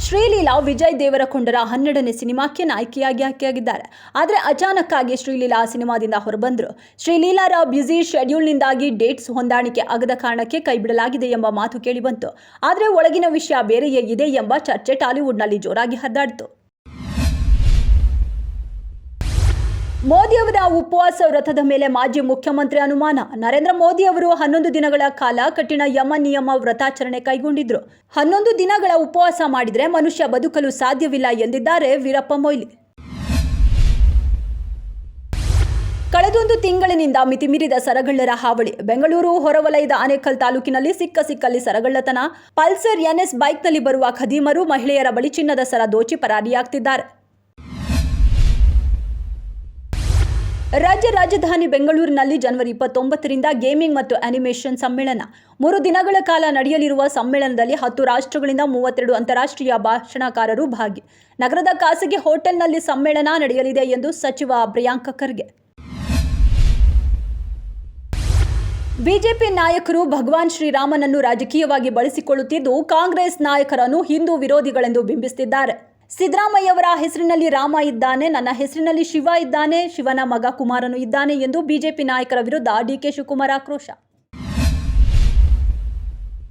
ಶ್ರೀಲೀಲಾ ವಿಜಯ್ ದೇವರಕೊಂಡರ 12ನೇ ಸಿನಿಮಾಕ್ಕೆ ನಾಯಕಿಯಾಗಿ ಆಯ್ಕೆಯಾಗಿದ್ದಾರೆ. ಆದರೆ ಅಚಾನಕ್ ಆಗಿ ಶ್ರೀಲೀಲಾ ಸಿನಿಮಾದಿಂದ ಹೊರಬಂದರು. ಶ್ರೀಲೀಲಾರ ಬ್ಯುಸಿ ಶೆಡ್ಯೂಲ್ನಿಂದಾಗಿ ಡೇಟ್ಸ್ ಹೊಂದಾಣಿಕೆ ಆಗದ ಕಾರಣಕ್ಕೆ ಕೈಬಿಡಲಾಗಿದೆ ಎಂಬ ಮಾತು ಕೇಳಿಬಂತು. ಆದರೆ ಒಳಗಿನ ವಿಷಯ ಬೇರೆಯೇ ಇದೆ ಎಂಬ ಚರ್ಚೆ ಟಾಲಿವುಡ್ನಲ್ಲಿ ಜೋರಾಗಿ ಹರಿದಾಡಿತು. ಮೋದಿ ಅವರ ಉಪವಾಸ ವ್ರತದ ಮೇಲೆ ಮಾಜಿ ಮುಖ್ಯಮಂತ್ರಿ ಅನುಮಾನ. ನರೇಂದ್ರ ಮೋದಿ ಅವರು 11 ದಿನಗಳ ಕಾಲ ಕಠಿಣ ಯಮ ನಿಯಮ ವ್ರತಾಚರಣೆ ಕೈಗೊಂಡಿದ್ರು. 11 ದಿನಗಳ ಉಪವಾಸ ಮಾಡಿದ್ರೆ ಮನುಷ್ಯ ಬದುಕಲು ಸಾಧ್ಯವಿಲ್ಲ ಎಂದಿದ್ದಾರೆ ವೀರಪ್ಪ ಮೊಯ್ಲಿ. ಕಳೆದೊಂದು ತಿಂಗಳಿನಿಂದ ಮಿತಿಮೀರಿದ ಸರಗಳ್ಳರ ಹಾವಳಿ. ಬೆಂಗಳೂರು ಹೊರವಲಯದ ಆನೇಕಲ್ ತಾಲೂಕಿನಲ್ಲಿ ಸಿಕ್ಕಲ್ಲಿ ಸರಗಳ್ಳತನ. ಪಲ್ಸರ್ ಎನ್ಎಸ್ ಬೈಕ್ನಲ್ಲಿ ಬರುವ ಖದೀಮರು ಮಹಿಳೆಯರ ಬಳಿ ಚಿನ್ನದ ಸರ ದೋಚಿ ಪರಾರಿಯಾಗ್ತಿದ್ದಾರೆ. ರಾಜ್ಯ ರಾಜಧಾನಿ ಬೆಂಗಳೂರಿನಲ್ಲಿ ಜನವರಿ 29ರಿಂದ ಗೇಮಿಂಗ್ ಮತ್ತು ಅನಿಮೇಷನ್ ಸಮ್ಮೇಳನ. 3 ದಿನಗಳ ಕಾಲ ನಡೆಯಲಿರುವ ಸಮ್ಮೇಳನದಲ್ಲಿ 10 ರಾಷ್ಟ್ರಗಳಿಂದ 32 ಅಂತಾರಾಷ್ಟ್ರೀಯ ಭಾಷಣಕಾರರು ಭಾಗಿ. ನಗರದ ಖಾಸಗಿ ಹೋಟೆಲ್ನಲ್ಲಿ ಸಮ್ಮೇಳನ ನಡೆಯಲಿದೆ ಎಂದು ಸಚಿವ ಪ್ರಿಯಾಂಕ ಖರ್ಗೆ. ಬಿಜೆಪಿ ನಾಯಕರು ಭಗವಾನ್ ಶ್ರೀರಾಮನನ್ನು ರಾಜಕೀಯವಾಗಿ ಬಳಸಿಕೊಳ್ಳುತ್ತಿದ್ದು, ಕಾಂಗ್ರೆಸ್ ನಾಯಕರನ್ನು ಹಿಂದೂ ವಿರೋಧಿಗಳೆಂದು ಬಿಂಬಿಸುತ್ತಿದ್ದಾರೆ. ಸಿದ್ದರಾಮಯ್ಯವರ ಹೆಸರಿನಲ್ಲಿ ರಾಮ ಇದ್ದಾನೆ, ನನ್ನ ಹೆಸರಿನಲ್ಲಿ ಶಿವ ಇದ್ದಾನೆ, ಶಿವನ ಮಗ ಕುಮಾರನು ಇದ್ದಾನೆ ಎಂದು ಬಿಜೆಪಿ ನಾಯಕರ ವಿರುದ್ಧ ಡಿಕೆ ಶಿವಕುಮಾರ್ ಆಕ್ರೋಶ.